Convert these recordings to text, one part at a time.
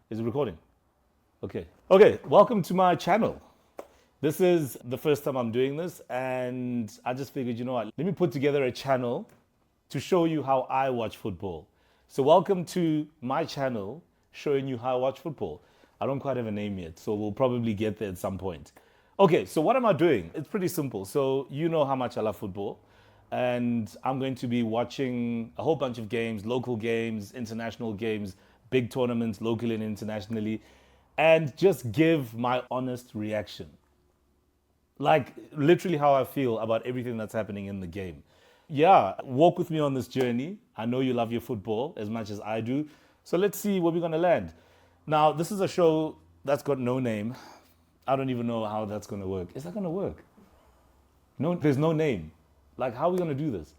Is it recording? Okay. Okay, welcome to my channel. This is the first time I'm doing this, and I just figured, you know what, let me put together a channel to show you how I watch football. So welcome to my channel, showing you how I watch football. I don't quite have a name yet, so we'll probably get there at some point. Okay, so what am I doing? It's pretty simple. So you know how much I love football, and I'm going to be watching a whole bunch of games, local games, international games, big tournaments, locally and internationally, and just give my honest reaction. Like literally how I feel about everything that's happening in the game. Yeah, walk with me on this journey. I know you love your football as much as I do. So let's see where we're going to land. Now, this is a show that's got no name. I don't even know how that's going to work. Is that going to work? No, there's no name. Like, how are we going to do this?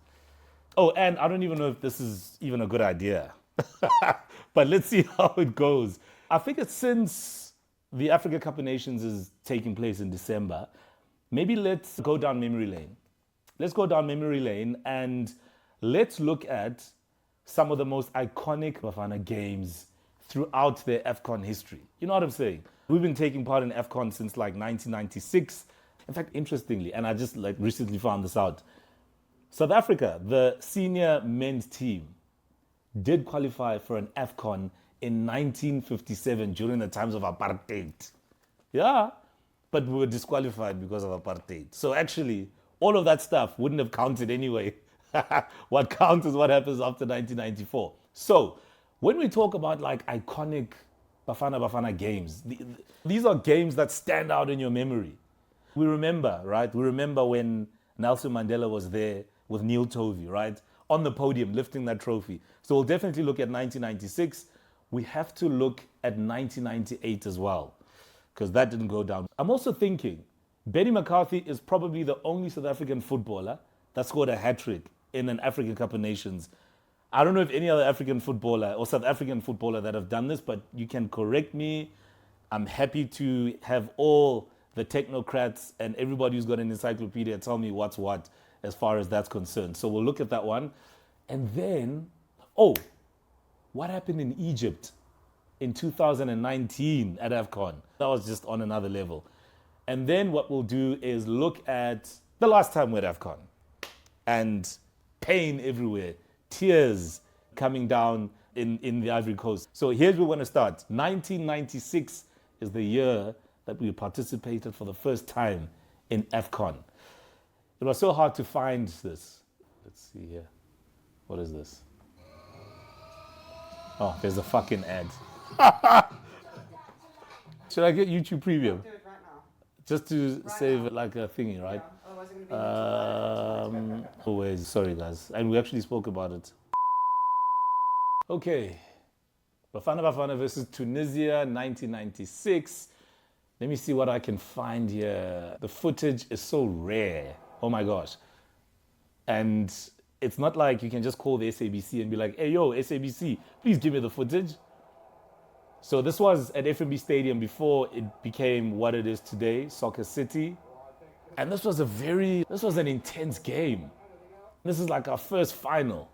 Oh, and I don't even know if this is even a good idea. But let's see how it goes. I figured since the Africa Cup of Nations is taking place in December, maybe let's go down memory lane. Let's go down memory lane and let's look at some of the most iconic Bafana games throughout their AFCON history. You know what I'm saying? We've been taking part in AFCON since like 1996. In fact, interestingly, and I just like recently found this out, South Africa, the senior men's team, did qualify for an AFCON in 1957 during the times of apartheid. Yeah, but we were disqualified because of apartheid. So actually, all of that stuff wouldn't have counted anyway. What counts is what happens after 1994. So when we talk about like iconic Bafana Bafana games, these are games that stand out in your memory. We remember, right? We remember when Nelson Mandela was there with Neil Tovey, right? On the podium, lifting that trophy. So we'll definitely look at 1996. We have to look at 1998 as well, because that didn't go down. I'm also thinking, Benny McCarthy is probably the only South African footballer that scored a hat-trick in an African Cup of Nations. I don't know if any other African footballer or South African footballer that have done this, but you can correct me. I'm happy to have all the technocrats and everybody who's got an encyclopedia tell me what's what as far as that's concerned. So we'll look at that one. And then, what happened in Egypt in 2019 at AFCON? That was just on another level. And then what we'll do is look at the last time we're at AFCON, and pain everywhere, tears coming down in the Ivory Coast. So here's where we're going to start. 1996 is the year that we participated for the first time in AFCON. It was so hard to find this. Let's see here. What is this? Oh, there's a fucking ad. Should I get YouTube Premium? Do it right now. Just to Right save now. like a thingy, right? Yeah, otherwise it's gonna be YouTube. Always, sorry guys. And we actually spoke about it. Okay. Bafana Bafana versus Tunisia, 1996. Let me see what I can find here. The footage is so rare. Oh my gosh. And it's not like you can just call the SABC and be like, hey, yo, SABC, please give me the footage. So this was at FNB Stadium before it became what it is today, Soccer City. And this was an intense game. This is like our first final.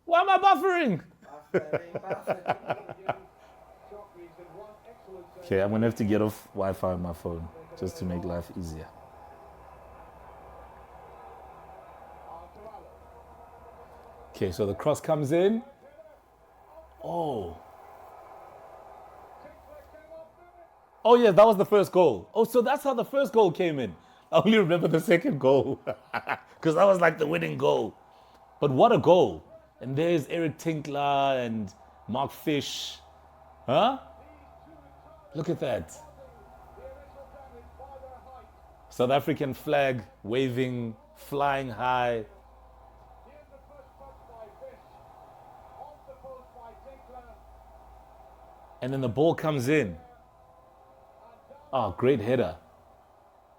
Why am I buffering? Okay, I'm gonna have to get off Wi-Fi on my phone just to make life easier. Okay, so the cross comes in. Oh yeah, that was the first goal. Oh, so that's how the first goal came in. I only remember the second goal because that was like the winning goal. But what a goal. And there's Eric Tinkler and Mark Fish. Huh? Look at that. South African flag waving, flying high. And then the ball comes in. Oh, great header.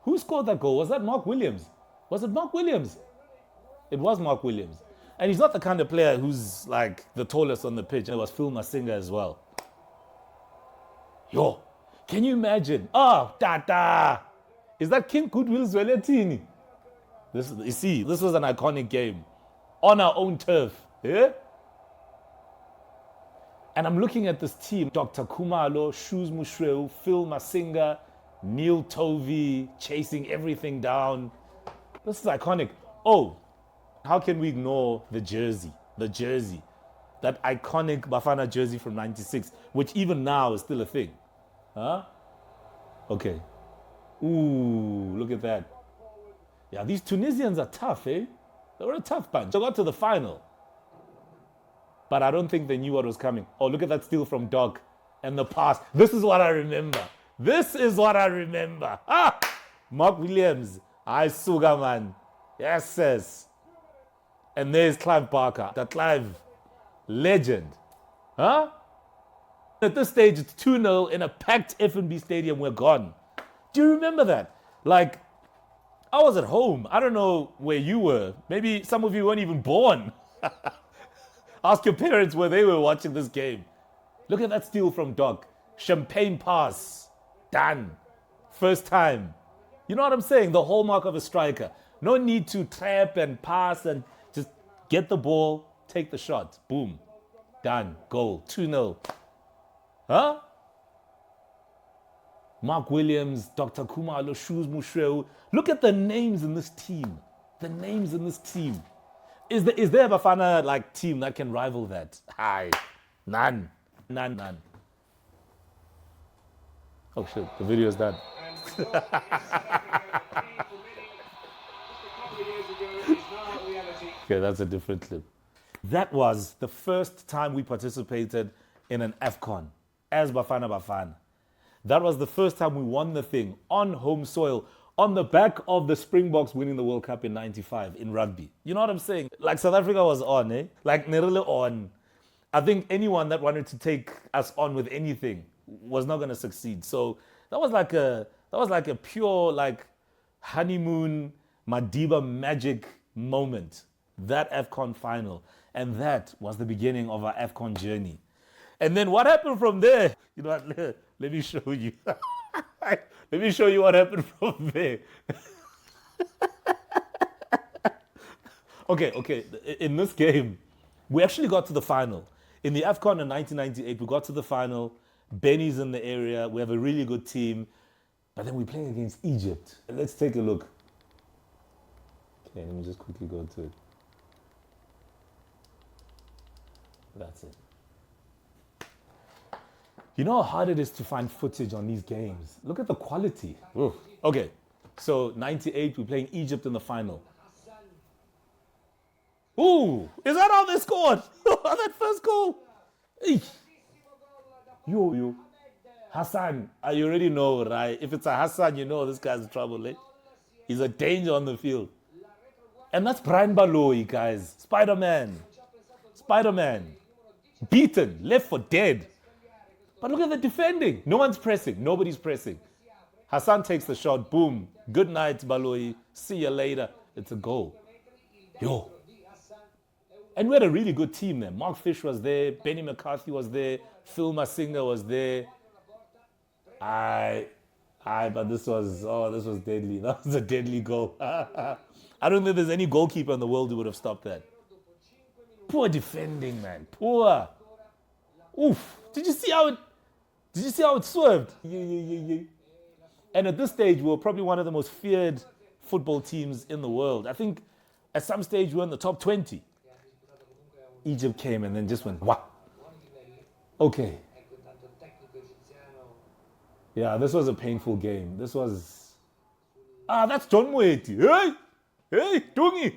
Who scored that goal? Was that Mark Williams? Was it Mark Williams? It was Mark Williams. And he's not the kind of player who's like the tallest on the pitch. It was Phil Masinga as well. Yo, can you imagine? Oh, Tata. Is that King Goodwill Zweletini? This was an iconic game on our own turf. Yeah? And I'm looking at this team, Dr. Kumalo, Shoes Mushreu, Phil Masinga, Neil Tovey, chasing everything down. This is iconic. Oh, how can we ignore the jersey? The jersey. That iconic Bafana jersey from 96, which even now is still a thing. Huh? Okay. Ooh, look at that. Yeah, these Tunisians are tough, eh? They were a tough bunch. They got to the final. But I don't think they knew what was coming. Oh, look at that steal from Doc and the pass. This is what I remember. This is what I remember. Ah! Mark Williams. I suga, man. Yes, yes. And there's Clive Barker. That Clive, legend. Huh? At this stage, it's 2-0 in a packed F&B stadium. We're gone. Do you remember that? Like, I was at home. I don't know where you were. Maybe some of you weren't even born. Ask your parents where they were watching this game. Look at that steal from Doc. Champagne pass. Done. First time. You know what I'm saying? The hallmark of a striker. No need to trap and pass and just get the ball, take the shot. Boom. Done. Goal. 2-0. Huh? Mark Williams, Dr. Kumalo, Shoes Mushreu. Look at the names in this team. The names in this team. Is there a Bafana like team that can rival that? Hi. None. None. Oh shit, the video is done. Okay, that's a different clip. That was the first time we participated in an AFCON as Bafana Bafana. That was the first time we won the thing on home soil, on the back of the Springboks winning the World Cup in 95 in rugby. You know what I'm saying? Like South Africa was on, eh? Like Nerele on. I think anyone that wanted to take us on with anything was not going to succeed. So that was like a pure like honeymoon Madiba magic moment. That AFCON final. And that was the beginning of our AFCON journey. And then what happened from there? You know what? Let me show you. Let me show you what happened from there. Okay. In this game, we actually got to the final. In the AFCON in 1998, we got to the final. Benny's in the area. We have a really good team. But then we're playing against Egypt. Let's take a look. Okay, let me just quickly go to it. That's it. You know how hard it is to find footage on these games? Look at the quality. Oof. Okay, so 98, we're playing Egypt in the final. Ooh, is that how they scored? That first goal? Eesh. Yo. Hassan, you already know, right? If it's a Hassan, you know this guy's in trouble, eh? He's a danger on the field. And that's Brian Baloyi, guys. Spider-Man. Beaten, left for dead. But look at the defending. No one's pressing. Nobody's pressing. Hassan takes the shot. Boom. Good night, Baloyi. See you later. It's a goal. Yo. And we had a really good team there. Mark Fish was there. Benny McCarthy was there. Phil Masinga was there. But this was deadly. That was a deadly goal. I don't think there's any goalkeeper in the world who would have stopped that. Poor defending, man. Poor. Oof. Did you see how it swerved? Yeah. And at this stage, we were probably one of the most feared football teams in the world. I think at some stage we were in the top 20. Egypt came and then just went, wow. Okay. Yeah, this was a painful game. This was... that's John Moeti. Hey, Dungi.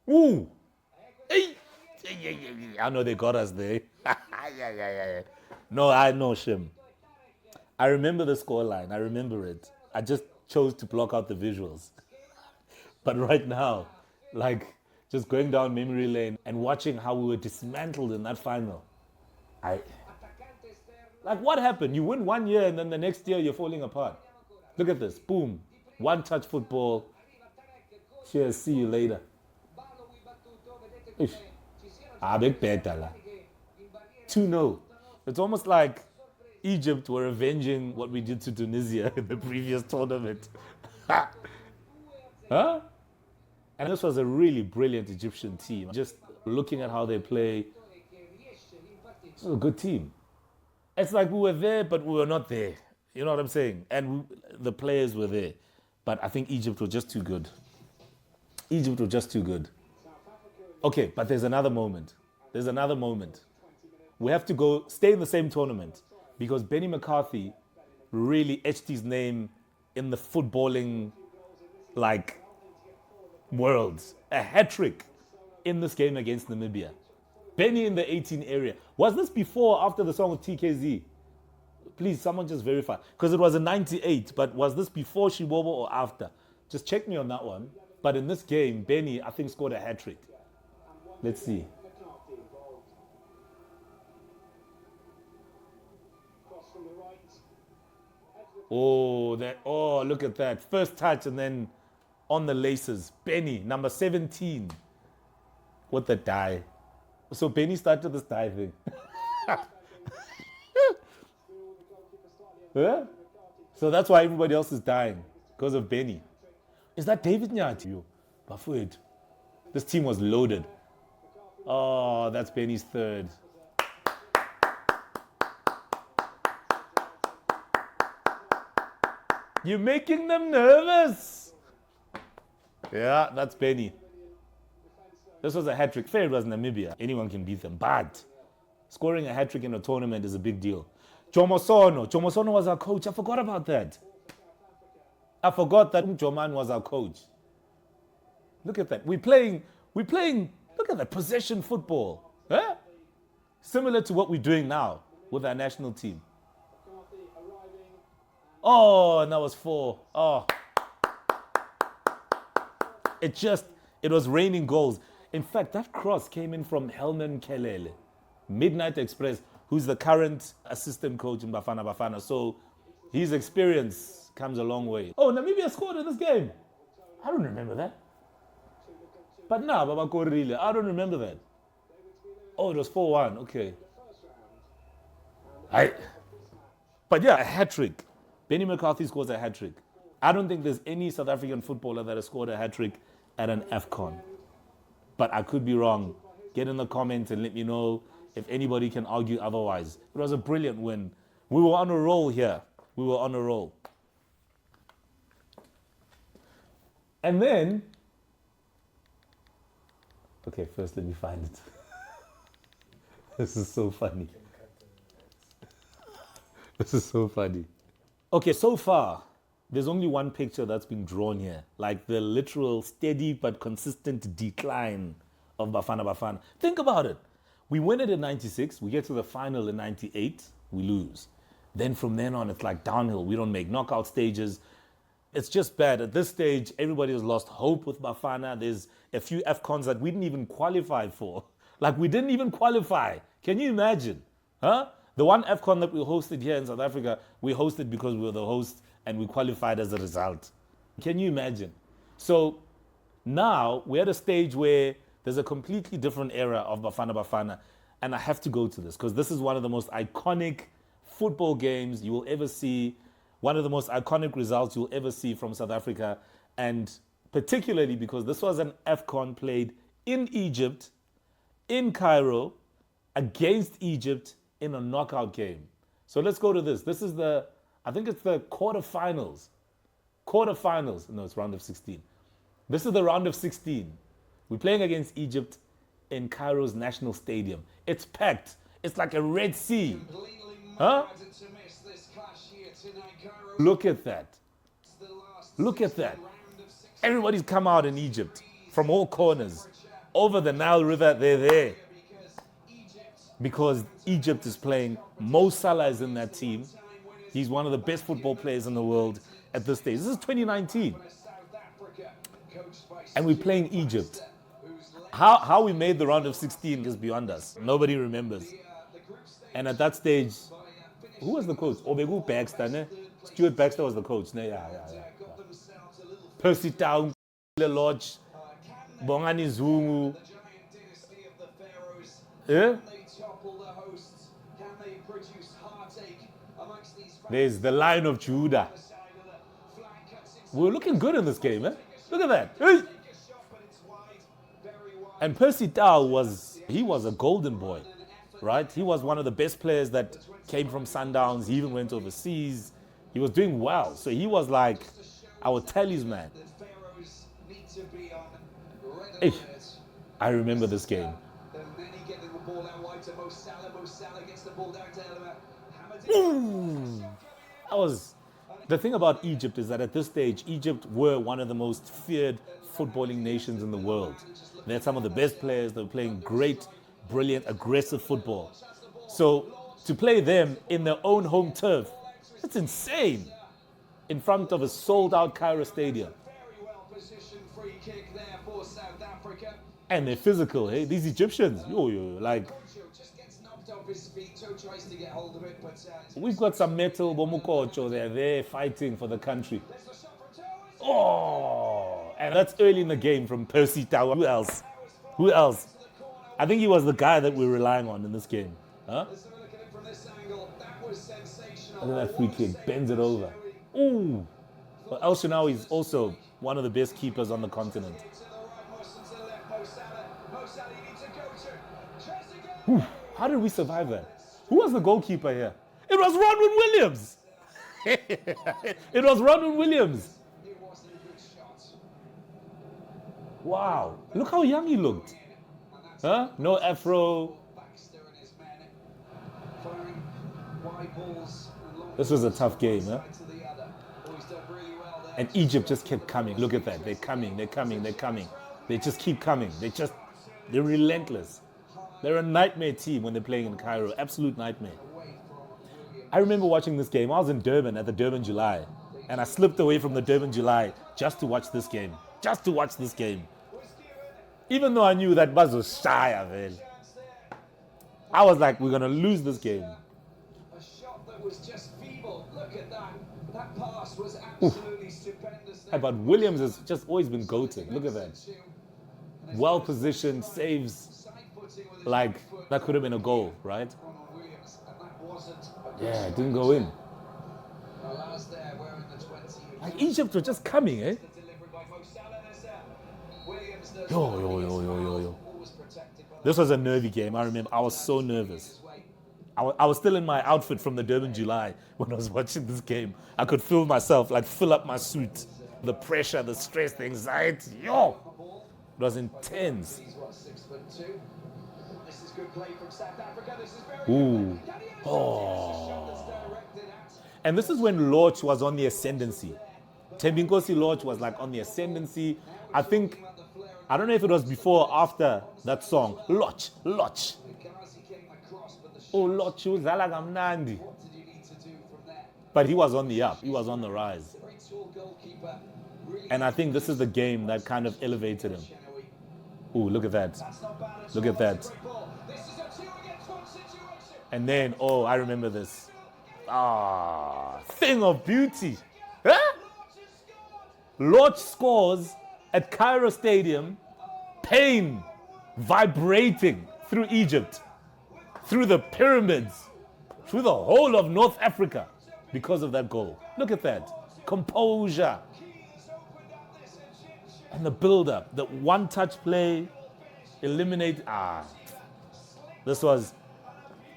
Ooh. Hey. I know they got us there. Yeah. No, I know Shim. I remember the scoreline. I remember it. I just chose to block out the visuals. But right now, like just going down memory lane and watching how we were dismantled in that final. Like what happened? You win 1 year and then the next year you're falling apart. Look at this. Boom. One touch football. Cheers. See you later. Ish. Big better. 2-0. It's almost like Egypt were avenging what we did to Tunisia in the previous tournament. Huh? And this was a really brilliant Egyptian team. Just looking at how they play. This was a good team. It's like we were there, but we were not there. You know what I'm saying? And the players were there. But I think Egypt was just too good. Egypt was just too good. Okay, but there's another moment. There's another moment. We have to go stay in the same tournament because Benny McCarthy really etched his name in the footballing like world. A hat-trick in this game against Namibia. Benny in the 18 area. Was this before or after the song of TKZ? Please, someone just verify. Because it was in 98, but was this before Shibobo or after? Just check me on that one. But in this game, Benny, I think, scored a hat-trick. Let's see. Oh, look at that. First touch and then on the laces. Benny, number 17. What the die. So Benny started this die thing. Huh? So that's why everybody else is dying. Because of Benny. Is that David Nyati? Bafana. This team was loaded. Oh, that's Benny's third. You're making them nervous. Yeah, that's Benny. This was a hat-trick. Fair, it was Namibia. Anyone can beat them. But scoring a hat-trick in a tournament is a big deal. Jomosono was our coach. I forgot about that. I forgot that Joman was our coach. Look at that. We're playing, look at that, possession football. Huh? Similar to what we're doing now with our national team. Oh, and that was 4. Oh. It was raining goals. In fact, that cross came in from Helman Kelele, Midnight Express, who's the current assistant coach in Bafana Bafana. So his experience comes a long way. Oh, Namibia scored in this game. I don't remember that. But nah, Baba Korile, I don't remember that. Oh, it was 4-1. Okay. But yeah, a hat-trick. Benny McCarthy scores a hat-trick. I don't think there's any South African footballer that has scored a hat-trick at an AFCON. But I could be wrong. Get in the comments and let me know if anybody can argue otherwise. It was a brilliant win. We were on a roll here. We were on a roll. And then, okay, first let me find it. This is so funny. This is so funny. Okay, so far, there's only one picture that's been drawn here. Like the literal steady but consistent decline of Bafana Bafana. Think about it. We win it in 96. We get to the final in 98. We lose. Then from then on, it's like downhill. We don't make knockout stages. It's just bad. At this stage, everybody has lost hope with Bafana. There's a few AFCONs that we didn't even qualify for. Like, we didn't even qualify. Can you imagine? Huh? The one AFCON that we hosted here in South Africa, we hosted because we were the host and we qualified as a result. Can you imagine? So now we're at a stage where there's a completely different era of Bafana Bafana. And I have to go to this because this is one of the most iconic football games you will ever see, one of the most iconic results you'll ever see from South Africa. And particularly because this was an AFCON played in Egypt, in Cairo, against Egypt in a knockout game. So let's go to this. This is I think it's the quarterfinals. No, it's round of 16. This is the round of 16. We're playing against Egypt in Cairo's National Stadium. It's packed. It's like a Red Sea. Huh? Look at that. Look at that. Everybody's come out in Egypt from all corners. Over the Nile River, they're there. Because Egypt is playing. Mo Salah is in that team. He's one of the best football players in the world at this stage. This is 2019. And we're playing Egypt. How we made the round of 16 is beyond us. Nobody remembers. And at that stage, who was the coach? Obegu Baxter, ne? Stuart Baxter was the coach. Ne? Yeah. Percy Tau, Lodge, Bongani Zungu. Yeah? There's the Lion of Judah. We're looking good in this game, eh? Look at that. Hey! And Percy Tau was a golden boy. right? He was one of the best players that came from Sundowns. He even went overseas. He was doing well. So he was like our talisman. Hey, I remember this game. That was the thing about Egypt is that at this stage, Egypt were one of the most feared footballing nations in the world. They had some of the best players. They were playing great, brilliant, aggressive football. So to play them in their own home turf, that's insane. In front of a sold-out Cairo stadium. And they're physical, hey? These Egyptians, like... We've got some metal bomukocho. They're there fighting for the country. Oh, and that's early in the game from Percy Tau. Who else? Who else? I think he was the guy that we're relying on in this game. Huh? Look at that free kick. Bends it over. Ooh. Well, El Shaarawy is also one of the best keepers on the continent. Ooh. How did we survive that? Who was the goalkeeper here? It was Ronwen Williams. It was Ronwen Williams. Wow. Look how young he looked. Huh? No afro. This was a tough game, huh? And Egypt just kept coming. Look at that. They're coming, they're coming, they're coming. They just keep coming. They're relentless. They're a nightmare team when they're playing in Cairo. Absolute nightmare. I remember watching this game. I was in Durban at the Durban July. And I slipped away from the Durban July just to watch this game. Just to watch this game. Even though I knew that Buzz was shy of it. I was like, we're going to lose this game. A shot that was just feeble. Look at that. That pass was absolutely stupendous. But Williams has just always been goated. Look at that. Well positioned, saves. Like, that could have been a goal, right? Yeah, it didn't go in. Like, Egypt were just coming, eh? Yo. This was a nervy game, I remember. I was so nervous. I was still in my outfit from the Durban July when I was watching this game. I could feel myself, like, fill up my suit. The pressure, the stress, the anxiety. Yo! It was intense. Ooh. Oh. And this is when Lorch was on the ascendancy. Thembinkosi Lorch was like on the ascendancy. I don't know if it was before or after that song. Lorch. Oh, Lorch, udlala kamnandi. But he was on the up. He was on the rise. And I think this is the game that kind of elevated him. Ooh, look at that. Look at that. And then, oh, I remember this. Thing of beauty. Huh? Lorch scores at Cairo Stadium. Pain vibrating through Egypt, through the pyramids, through the whole of North Africa because of that goal. Look at that. Composure. And the build-up, the one-touch play, eliminate. This was,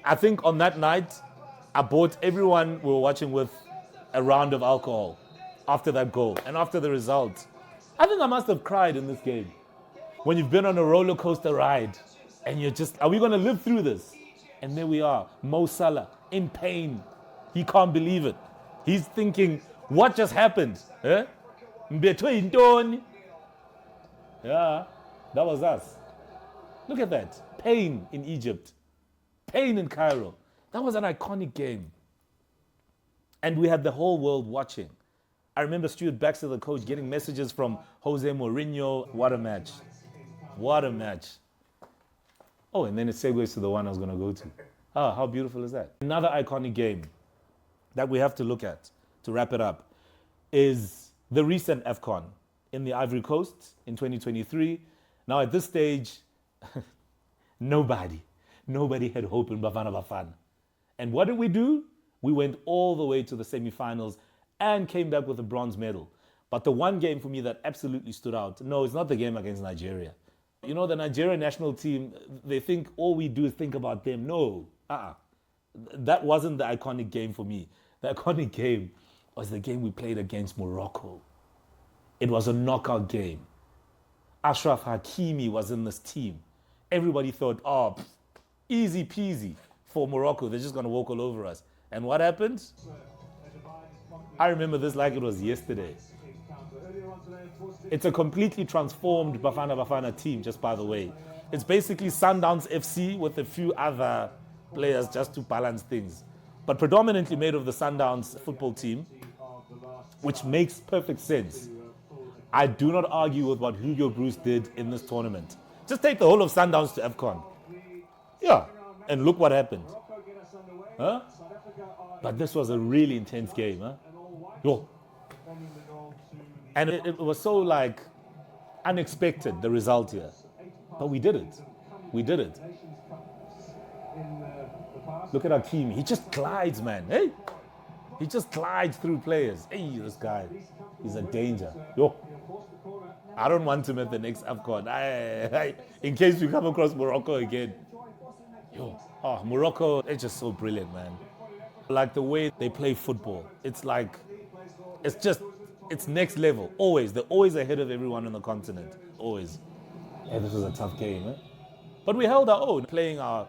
I think on that night, I bought everyone we were watching with a round of alcohol after that goal and after the result. I think I must have cried in this game. When you've been on a roller coaster ride and you're just, are we going to live through this? And there we are, Mo Salah in pain. He can't believe it. He's thinking, what just happened? Eh? Yeah, that was us. Look at that. Pain in Egypt. Pain in Cairo. That was an iconic game. And we had the whole world watching. I remember Stuart Baxter, the coach, getting messages from Jose Mourinho. What a match. What a match. Oh, and then it segues to the one I was going to go to. Oh, how beautiful is that? Another iconic game that we have to look at, to wrap it up, is the recent AFCON in the Ivory Coast in 2023. Now, at this stage, nobody had hope in Bafana Bafana. And what did we do? We went all the way to the semifinals and came back with a bronze medal. But the one game for me that absolutely stood out, no, it's not the game against Nigeria. You know, the Nigerian national team, they think all we do is think about them. No. That wasn't the iconic game for me. The iconic game was the game we played against Morocco. It was a knockout game. Ashraf Hakimi was in this team. Everybody thought, easy peasy for Morocco. They're just going to walk all over us. And what happened? I remember this like it was yesterday. It's a completely transformed Bafana Bafana team, just by the way. It's basically Sundowns FC with a few other players just to balance things. But predominantly made of the Sundowns football team, which makes perfect sense. I do not argue with what Hugo Bruce did in this tournament. Just take the whole of Sundowns to AFCON. Yeah, and look what happened. Huh? But this was a really intense game, huh? Yo. And it was so like unexpected, the result here. But we did it. We did it. Look at our team. He just glides, man. Hey, he just glides through players. Hey, this guy, he's a danger. Yo, I don't want him at the next AFCON. In case we come across Morocco again. Yo, Morocco, it's just so brilliant, man. Like the way they play football. It's like, it's next level. Always. They're always ahead of everyone on the continent. Always. Yeah, this was a tough game, eh? But we held our own, playing our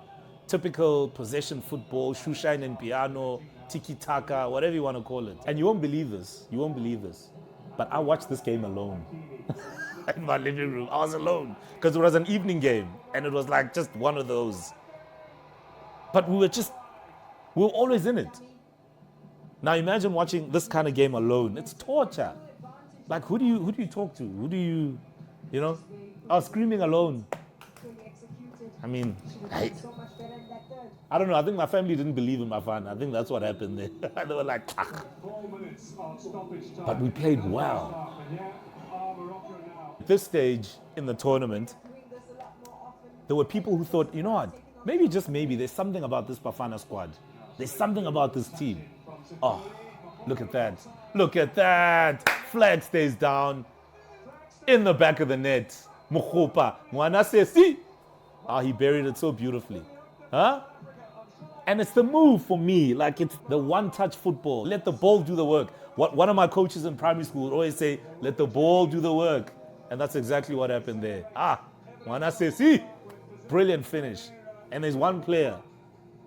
typical possession football, shoeshine and piano, tiki-taka, whatever you want to call it. And you won't believe this. You won't believe this. But I watched this game alone. In my living room. I was alone. Because it was an evening game. And it was like just one of those. But we were always in it. Now imagine watching this kind of game alone. It's torture. Like who do you talk to? Who do you know? I was screaming alone. I mean, I don't know. I think my family didn't believe in my fan. I think that's what happened there. They were like, but we played well. At this stage in the tournament, there were people who thought, you know what? Maybe, just maybe, there's something about this Bafana squad. There's something about this team. Oh, look at that. Look at that. Flag stays down. In the back of the net. Mukhopa. Mwana says, see? He buried it so beautifully. Huh? And it's the move for me. Like it's the one-touch football. Let the ball do the work. One of my coaches in primary school would always say, let the ball do the work. And that's exactly what happened there. Mwana says, see? Brilliant finish. And there's one player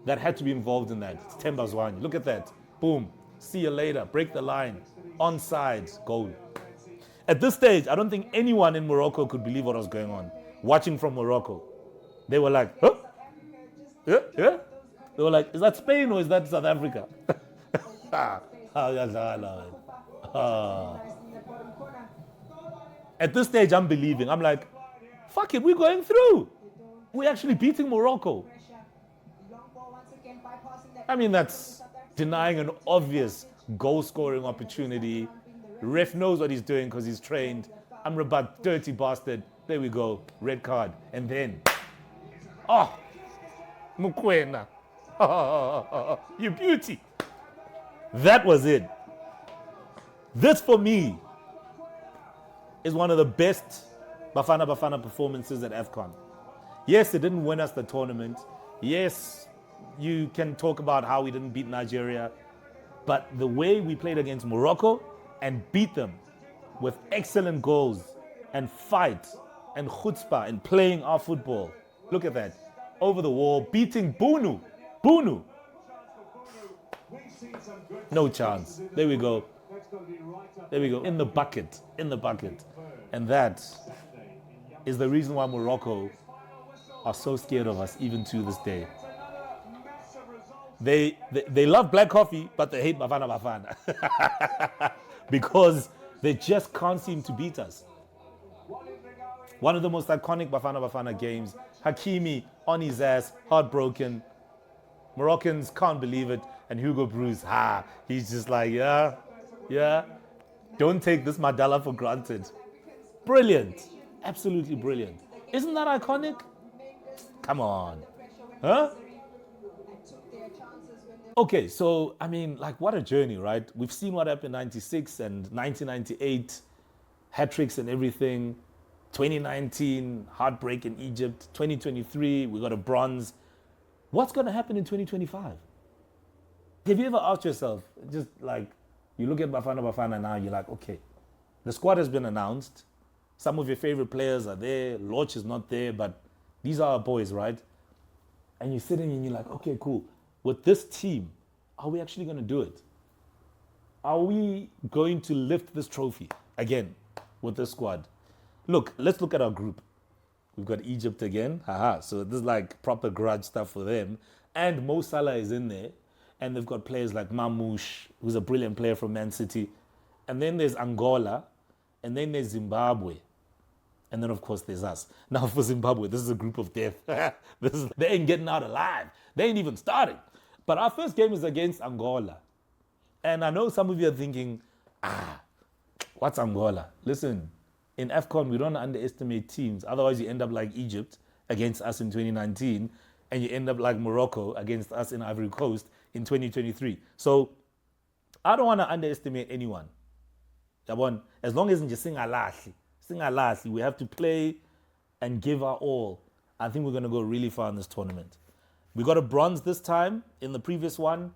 that had to be involved in that. It's Themba Zwane. Look at that. Boom. See you later. Break the line. Onside. Goal. At this stage, I don't think anyone in Morocco could believe what was going on. Watching from Morocco. They were like, huh? Yeah? Yeah? They were like, is that Spain or is that South Africa? At this stage, I'm believing. I'm like, fuck it, we're going through. We're actually beating Morocco. I mean, that's denying an obvious goal-scoring opportunity. Ref knows what he's doing because he's trained. Amrabat, dirty bastard. There we go. Red card. And then, Mukwena. You beauty. That was it. This, for me, is one of the best Bafana Bafana performances at AFCON. Yes, it didn't win us the tournament. Yes, you can talk about how we didn't beat Nigeria. But the way we played against Morocco and beat them with excellent goals and fight and chutzpah and playing our football. Look at that. Over the wall, beating Bunu. Bunu. No chance. There we go. There we go. In the bucket. In the bucket. And that is the reason why Morocco are so scared of us even to this day. They love black coffee, but they hate Bafana Bafana. Because they just can't seem to beat us. One of the most iconic Bafana Bafana games. Hakimi on his ass, heartbroken. Moroccans can't believe it. And Hugo Bruce, he's just like, yeah. Don't take this Madala for granted. Brilliant. Absolutely brilliant. Isn't that iconic? Come on. Huh? Okay, so, I mean, like, what a journey, right? We've seen what happened in 96 and 1998, hat-tricks and everything. 2019, heartbreak in Egypt. 2023, we got a bronze. What's going to happen in 2025? Have you ever asked yourself, just like, you look at Bafana Bafana now, you're like, okay, the squad has been announced. Some of your favorite players are there. Lorch is not there, but these are our boys, right? And you're sitting and you're like, okay, cool. With this team, are we actually going to do it? Are we going to lift this trophy again with this squad? Look, let's look at our group. We've got Egypt again. Haha. So this is like proper grudge stuff for them. And Mo Salah is in there. And they've got players like Mamouche, who's a brilliant player from Man City. And then there's Angola. And then there's Zimbabwe. And then, of course, there's us. Now, for Zimbabwe, this is a group of death. They ain't getting out alive. They ain't even starting. But our first game is against Angola. And I know some of you are thinking, what's Angola? Listen, in AFCON, we don't underestimate teams. Otherwise, you end up like Egypt against us in 2019, and you end up like Morocco against us in Ivory Coast in 2023. So I don't want to underestimate anyone. As long as you sing alahli, we have to play and give our all. I think we're going to go really far in this tournament. We got a bronze this time. In the previous one,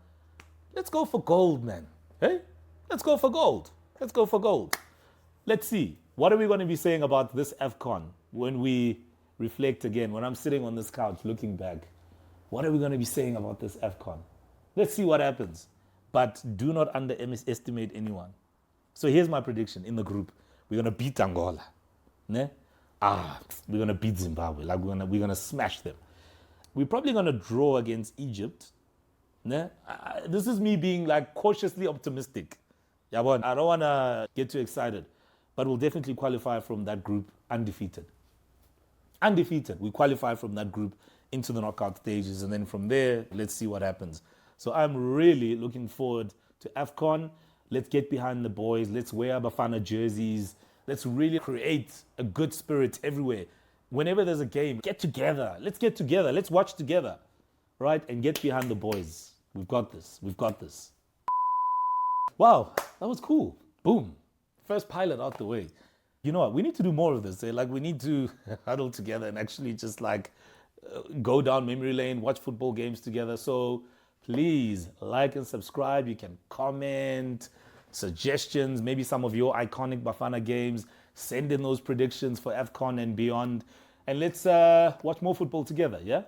let's go for gold, man. Hey, let's go for gold. Let's go for gold. Let's see. What are we going to be saying about this AFCON when we reflect again? When I'm sitting on this couch looking back, what are we going to be saying about this AFCON? Let's see what happens. But do not underestimate anyone. So here's my prediction in the group. We're going to beat Angola. Ne? We're going to beat Zimbabwe. Like we're going to smash them. We're probably going to draw against Egypt. Ne? This is me being like cautiously optimistic. I don't want to get too excited. But we'll definitely qualify from that group undefeated. Undefeated. We qualify from that group into the knockout stages. And then from there, let's see what happens. So I'm really looking forward to AFCON. Let's get behind the boys. Let's wear Bafana jerseys. Let's really create a good spirit everywhere. Whenever there's a game, get together. Let's get together. Let's watch together. Right? And get behind the boys. We've got this. We've got this. Wow, that was cool. Boom. First pilot out the way. You know what? We need to do more of this. Like we need to huddle together and actually just like go down memory lane, watch football games together. So please like and subscribe. You can comment, suggestions, maybe some of your iconic Bafana games. Send in those predictions for AFCON and beyond. And let's watch more football together, yeah?